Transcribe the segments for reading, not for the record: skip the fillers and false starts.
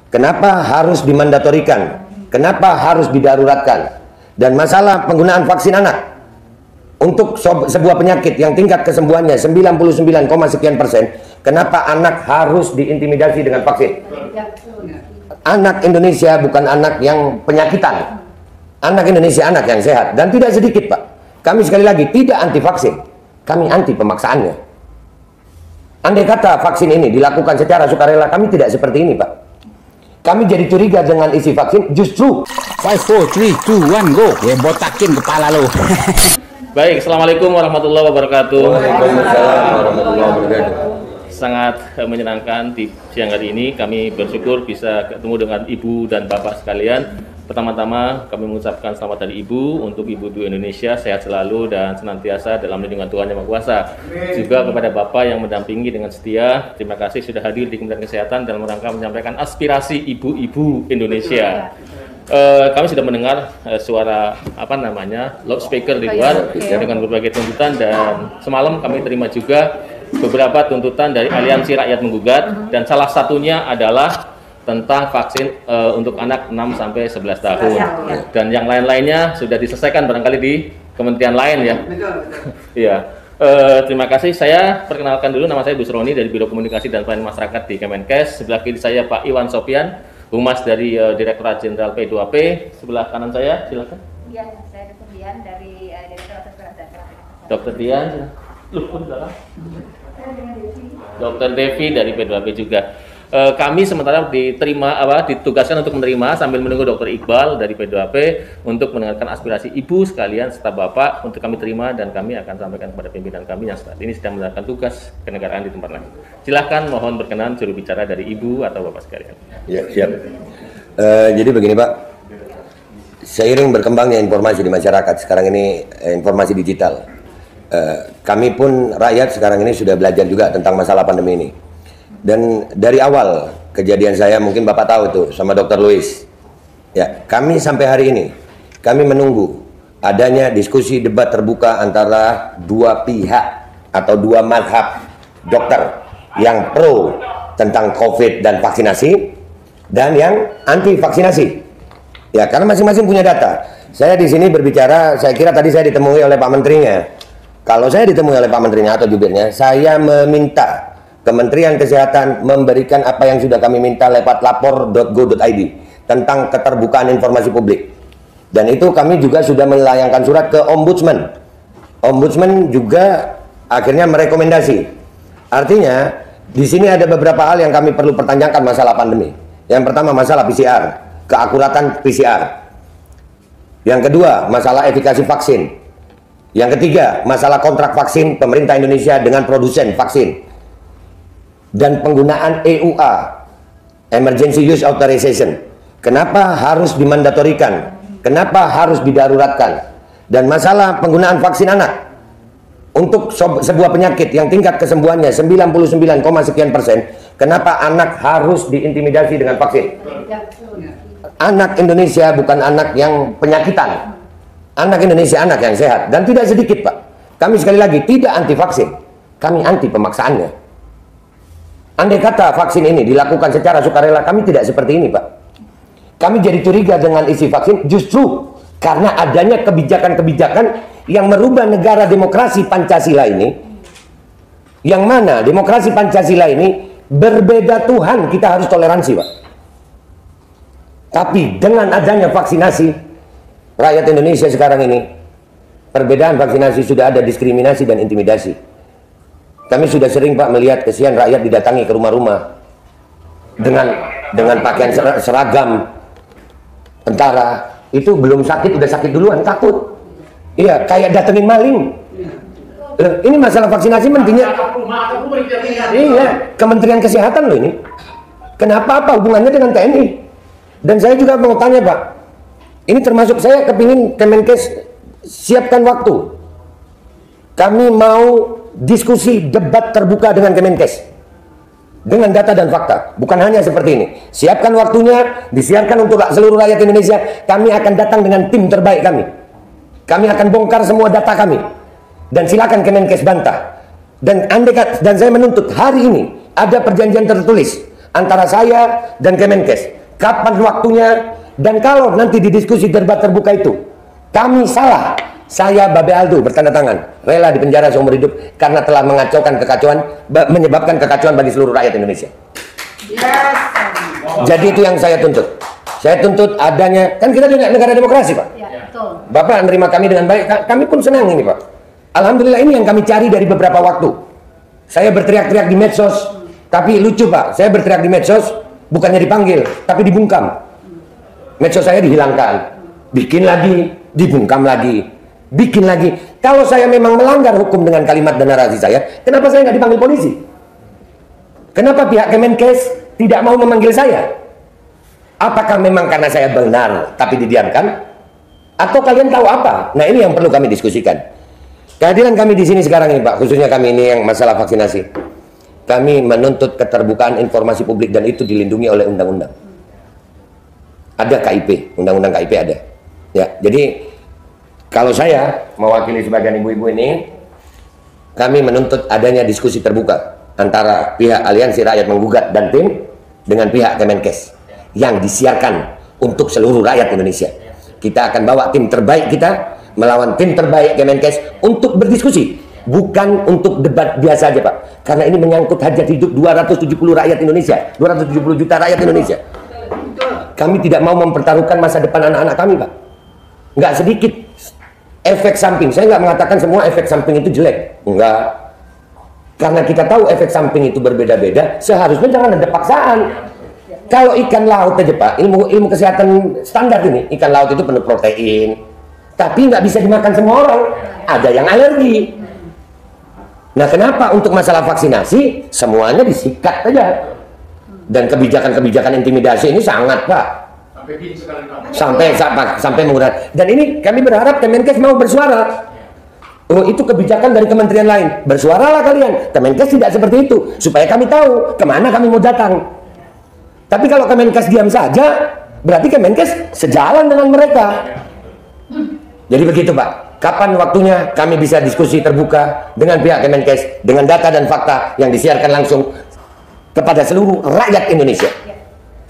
Kenapa harus dimandatorikan? Kenapa harus didaruratkan? Dan masalah penggunaan vaksin anak untuk sebuah penyakit yang tingkat kesembuhannya 99, sekian persen, kenapa anak harus diintimidasi dengan vaksin? Anak Indonesia bukan anak yang penyakitan. Anak Indonesia anak yang sehat. Dan tidak sedikit, Pak. Kami sekali lagi tidak anti vaksin. Kami anti pemaksaannya. Andai kata vaksin ini dilakukan secara sukarela, kami tidak seperti ini, Pak. Kami jadi curiga dengan isi vaksin, justru 5, 4, 3, 2, 1, go. Ya, botakin kepala lo. Baik, Assalamualaikum warahmatullahi wabarakatuh. Waalaikumsalam warahmatullahi wabarakatuh. Sangat menyenangkan di siang hari ini kami bersyukur bisa ketemu dengan Ibu dan Bapak sekalian. Pertama-tama kami mengucapkan selamat dari Ibu untuk Ibu-Ibu Indonesia sehat selalu dan senantiasa dalam lindungan Tuhan Yang Maha Kuasa. Juga kepada Bapak yang mendampingi dengan setia, terima kasih sudah hadir di Kementerian Kesehatan dalam rangka menyampaikan aspirasi ibu-ibu Indonesia. Kami sudah mendengar suara loudspeaker di luar dengan berbagai tuntutan, dan semalam kami terima juga beberapa tuntutan dari Aliansi Rakyat Menggugat, dan salah satunya adalah tentang vaksin untuk anak 6-11 tahun. Dan yang lain-lainnya sudah diselesaikan barangkali di kementerian lain ya. Iya. Terima kasih. Saya perkenalkan dulu, nama saya Busroni dari Biro Komunikasi dan Pelayanan Masyarakat di Kemenkes. Sebelah kiri saya Pak Iwan Sopian, Humas dari Direktorat Jenderal P2P. Sebelah kanan saya, silakan. Iya, saya Dr. Dian dari Direktorat Kesehatan. Dr. Dian, Dr. Devi dari P2P juga. Kami sementara ditugaskan untuk menerima sambil menunggu Dr. Iqbal dari P2P untuk mendengarkan aspirasi ibu sekalian serta bapak untuk kami terima, dan kami akan sampaikan kepada pimpinan kami yang saat ini sedang menjalankan tugas kenegaraan di tempat lain. Silahkan, mohon berkenan juru bicara dari ibu atau bapak sekalian. Ya, siap. Jadi begini, Pak, seiring berkembangnya informasi di masyarakat sekarang ini, informasi digital, kami pun rakyat sekarang ini sudah belajar juga tentang masalah pandemi ini. Dan dari awal kejadian saya, mungkin Bapak tahu tuh sama Dr. Louis, ya, kami sampai hari ini kami menunggu adanya diskusi debat terbuka antara dua pihak atau dua mazhab dokter yang pro tentang COVID dan vaksinasi dan yang anti vaksinasi. Ya, karena masing-masing punya data. Saya di sini berbicara, saya kira tadi saya ditemui oleh Pak Menterinya. Kalau saya ditemui oleh Pak Menterinya atau jubirnya, saya meminta Kementerian Kesehatan memberikan apa yang sudah kami minta lewat lapor.go.id tentang keterbukaan informasi publik. Dan itu kami juga sudah melayangkan surat ke Ombudsman. Ombudsman juga akhirnya merekomendasi. Artinya, di sini ada beberapa hal yang kami perlu pertanyakan masalah pandemi. Yang pertama, masalah PCR, keakuratan PCR. Yang kedua, masalah efikasi vaksin. Yang ketiga, masalah kontrak vaksin pemerintah Indonesia dengan produsen vaksin. Dan penggunaan EUA, Emergency Use Authorization. Kenapa harus dimandatorikan? Kenapa harus didaruratkan? Dan masalah penggunaan vaksin anak untuk sebuah penyakit yang tingkat kesembuhannya 99, sekian persen, kenapa anak harus diintimidasi dengan vaksin? Anak Indonesia bukan anak yang penyakitan. Anak Indonesia anak yang sehat. Dan tidak sedikit, Pak. Kami sekali lagi tidak anti vaksin. Kami anti pemaksaannya. Andai kata vaksin ini dilakukan secara sukarela, kami tidak seperti ini, Pak. Kami jadi curiga dengan isi vaksin justru karena adanya kebijakan-kebijakan yang merubah negara demokrasi Pancasila ini, yang mana demokrasi Pancasila ini berbeda Tuhan, kita harus toleransi, Pak. Tapi dengan adanya vaksinasi, rakyat Indonesia sekarang ini, perbedaan vaksinasi sudah ada diskriminasi dan intimidasi. Kami sudah sering, Pak, melihat kesian rakyat didatangi ke rumah-rumah dengan pakaian seragam tentara. Itu belum sakit, udah sakit duluan, takut. Iya, kayak datengin maling. Ini masalah vaksinasi mentinya. Iya, Kementerian Kesehatan loh ini. Kenapa, apa hubungannya dengan TNI? Dan saya juga mau tanya, Pak. Ini termasuk saya kepingin Kemenkes siapkan waktu. Kami mau diskusi debat terbuka dengan Kemenkes dengan data dan fakta, bukan hanya seperti ini. Siapkan waktunya, disiarkan untuk seluruh rakyat Indonesia. Kami akan datang dengan tim terbaik kami. Kami akan bongkar semua data kami, dan silakan Kemenkes bantah. Dan saya menuntut hari ini ada perjanjian tertulis antara saya dan Kemenkes. Kapan waktunya, dan kalau nanti di diskusi debat terbuka itu kami salah, saya Babe Aldo bertanda tangan rela dipenjara seumur hidup karena telah menyebabkan kekacauan bagi seluruh rakyat Indonesia. Jadi itu yang saya tuntut. Saya tuntut adanya, kan kita di negara demokrasi, Pak. Ya, betul. Bapak menerima kami dengan baik, kami pun senang ini, Pak. Alhamdulillah, ini yang kami cari dari beberapa waktu. Saya berteriak-teriak di medsos, tapi lucu, Pak. Saya berteriak di medsos, bukannya dipanggil, tapi dibungkam. Medsos saya dihilangkan, bikin lagi, dibungkam lagi, bikin lagi. Kalau saya memang melanggar hukum dengan kalimat dan narasi saya, kenapa saya nggak dipanggil polisi? Kenapa pihak Kemenkes tidak mau memanggil saya? Apakah memang karena saya benar tapi didiamkan? Atau kalian tahu apa? Nah, ini yang perlu kami diskusikan. Kehadiran kami di sini sekarang ini, Pak, khususnya kami ini yang masalah vaksinasi. Kami menuntut keterbukaan informasi publik dan itu dilindungi oleh undang-undang. Ada KIP, undang-undang KIP ada. Ya, jadi kalau saya mewakili sebagian ibu-ibu ini, kami menuntut adanya diskusi terbuka antara pihak Aliansi Rakyat Menggugat dan tim dengan pihak Kemenkes yang disiarkan untuk seluruh rakyat Indonesia. Kita akan bawa tim terbaik kita melawan tim terbaik Kemenkes untuk berdiskusi, bukan untuk debat biasa aja, Pak. Karena ini menyangkut hajat hidup 270 rakyat Indonesia, 270 juta rakyat Indonesia. Kami tidak mau mempertaruhkan masa depan anak-anak kami, Pak. Nggak sedikit efek samping. Saya nggak mengatakan semua efek samping itu jelek, enggak. Karena kita tahu efek samping itu berbeda-beda, seharusnya jangan ada paksaan. Kalau ikan laut aja, Pak, ilmu kesehatan standar ini, ikan laut itu penuh protein, tapi nggak bisa dimakan semua orang, ada yang alergi. Nah, kenapa untuk masalah vaksinasi semuanya disikat aja? Dan kebijakan-kebijakan intimidasi ini sangat, Pak, sampai menggunakan. Dan ini kami berharap Kemenkes mau bersuara. Oh, itu kebijakan dari kementerian lain, bersuaralah kalian. Kemenkes tidak seperti itu, supaya kami tahu kemana kami mau datang. Tapi kalau Kemenkes diam saja, berarti Kemenkes sejalan dengan mereka. Jadi begitu, Pak. Kapan waktunya kami bisa diskusi terbuka dengan pihak Kemenkes dengan data dan fakta yang disiarkan langsung kepada seluruh rakyat Indonesia,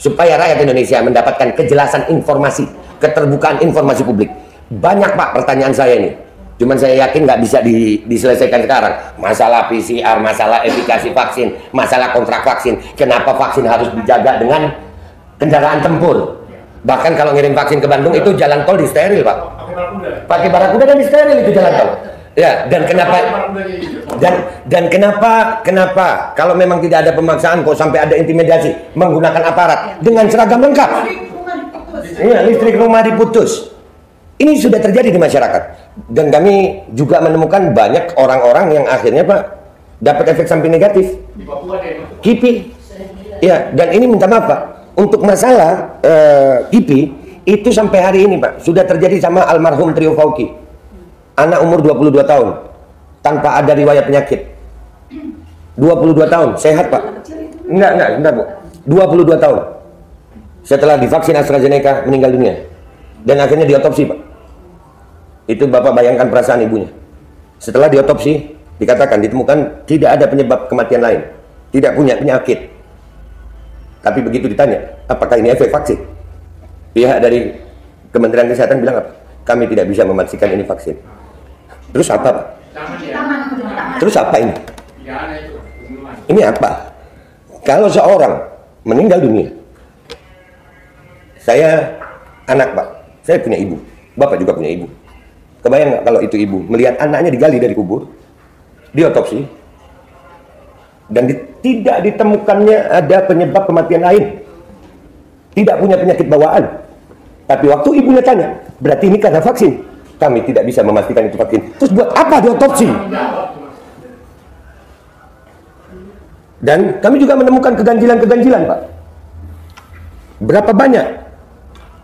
supaya rakyat Indonesia mendapatkan kejelasan informasi, keterbukaan informasi publik. Banyak, Pak, pertanyaan saya ini. Cuman saya yakin nggak bisa diselesaikan sekarang. Masalah PCR, masalah efikasi vaksin, masalah kontrak vaksin. Kenapa vaksin harus dijaga dengan kendaraan tempur? Bahkan kalau ngirim vaksin ke Bandung itu jalan tol di steril, Pak. Pakai barakuda dan di steril itu jalan tol. Ya, dan kenapa kalau memang tidak ada pemaksaan kok sampai ada intimidasi menggunakan aparat dengan seragam lengkap? Iya, listrik rumah diputus. Ini sudah terjadi di masyarakat, dan kami juga menemukan banyak orang-orang yang akhirnya, Pak, dapat efek samping negatif. KIPI, ya, dan ini minta maaf, Pak, untuk masalah KIPI itu sampai hari ini, Pak, sudah terjadi sama almarhum Trio Fauki, anak umur 22 tahun, tanpa ada riwayat penyakit. 22 tahun, sehat, Pak. Enggak, Bu. 22 tahun. Setelah divaksin AstraZeneca meninggal dunia. Dan akhirnya diotopsi, Pak. Itu Bapak bayangkan perasaan ibunya. Setelah diotopsi, dikatakan ditemukan tidak ada penyebab kematian lain, tidak punya penyakit. Tapi begitu ditanya, apakah ini efek vaksin? Pihak dari Kementerian Kesehatan bilang apa? Kami tidak bisa memastikan ini vaksin. Terus apa, Pak? Terus apa ini? Ini apa? Kalau seorang meninggal dunia, saya anak, Pak, saya punya ibu, Bapak juga punya ibu. Kebayang nggak kalau itu ibu melihat anaknya digali dari kubur, diotopsi, dan tidak ditemukannya ada penyebab kematian lain, tidak punya penyakit bawaan. Tapi waktu ibunya tanya, berarti ini karena vaksin? Kami tidak bisa memastikan itu vaksin. Terus buat apa diotopsi? Dan kami juga menemukan keganjilan-keganjilan, Pak. Berapa banyak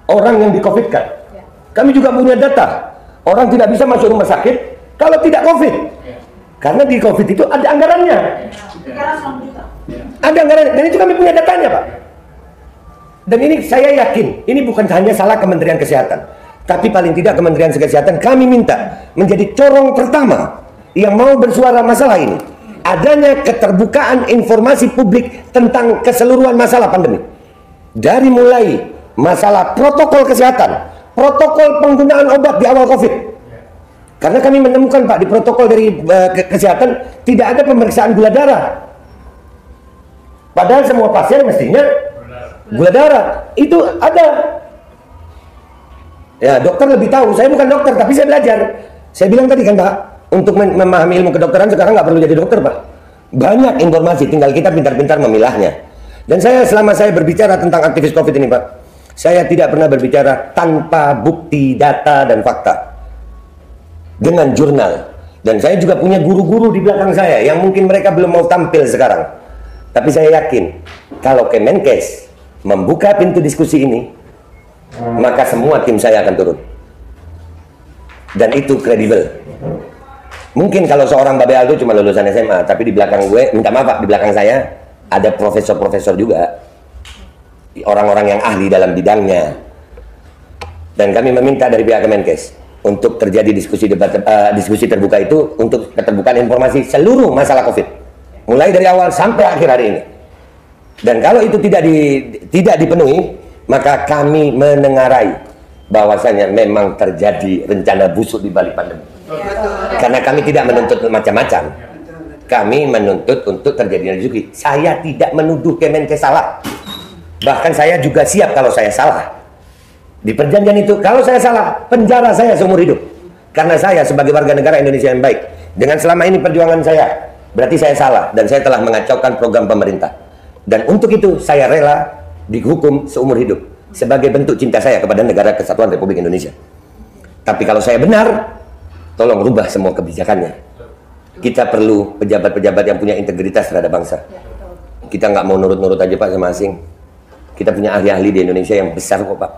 orang yang di-COVID-kan? Kami juga punya data. Orang tidak bisa masuk rumah sakit kalau tidak COVID. Karena di COVID itu ada anggarannya. Ada anggarannya. Dan itu kami punya datanya, Pak. Dan ini saya yakin, ini bukan hanya salah Kementerian Kesehatan. Tapi paling tidak Kementerian Kesehatan kami minta menjadi corong pertama yang mau bersuara masalah ini. adanya keterbukaan informasi publik tentang keseluruhan masalah pandemi. Dari mulai masalah protokol kesehatan, protokol penggunaan obat di awal COVID. Karena kami menemukan Pak, di protokol dari kesehatan tidak ada pemeriksaan gula darah. Padahal semua pasien mestinya gula darah. Itu ada. Ya, dokter lebih tahu. Saya bukan dokter, tapi saya belajar. Saya bilang tadi kan Pak, untuk memahami ilmu kedokteran sekarang nggak perlu jadi dokter Pak. Banyak informasi, tinggal kita pintar-pintar memilahnya. Dan selama saya berbicara tentang aktivis COVID ini Pak, saya tidak pernah berbicara tanpa bukti, data, dan fakta. Dengan jurnal. Dan saya juga punya guru-guru di belakang saya yang mungkin mereka belum mau tampil sekarang. Tapi saya yakin kalau Kemenkes membuka pintu diskusi ini, maka semua tim saya akan turun. Dan itu kredibel. Mungkin kalau seorang Babe Aldo cuma lulusan SMA, tapi di belakang gue, minta maaf Pak, di belakang saya ada profesor-profesor juga, orang-orang yang ahli dalam bidangnya. Dan kami meminta dari pihak Kemenkes untuk terjadi diskusi terbuka itu untuk keterbukaan informasi seluruh masalah COVID, mulai dari awal sampai akhir hari ini. Dan kalau itu tidak dipenuhi, maka kami menengarai bahwasanya memang terjadi rencana busuk di balik pandemi. Karena kami tidak menuntut macam-macam. Kami menuntut untuk terjadinya diskusi. Saya tidak menuduh Kemenkes salah. Bahkan saya juga siap kalau saya salah. Di perjanjian itu, kalau saya salah, penjara saya seumur hidup. Karena saya sebagai warga negara Indonesia yang baik, dengan selama ini perjuangan saya, berarti saya salah. Dan saya telah mengacaukan program pemerintah. Dan untuk itu, saya rela dihukum seumur hidup. Sebagai bentuk cinta saya kepada negara kesatuan Republik Indonesia. Tapi kalau saya benar, tolong rubah semua kebijakannya. Kita perlu pejabat-pejabat yang punya integritas terhadap bangsa. Kita nggak mau nurut-nurut aja Pak sama asing. Kita punya ahli-ahli di Indonesia yang besar kok Pak.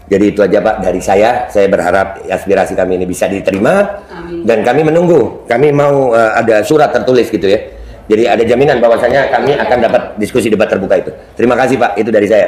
Jadi itu aja Pak dari saya. Saya berharap aspirasi kami ini bisa diterima. Amin. Dan kami menunggu. Kami mau ada surat tertulis gitu ya. Jadi ada jaminan bahwasanya kami akan dapat diskusi debat terbuka itu. Terima kasih Pak, itu dari saya.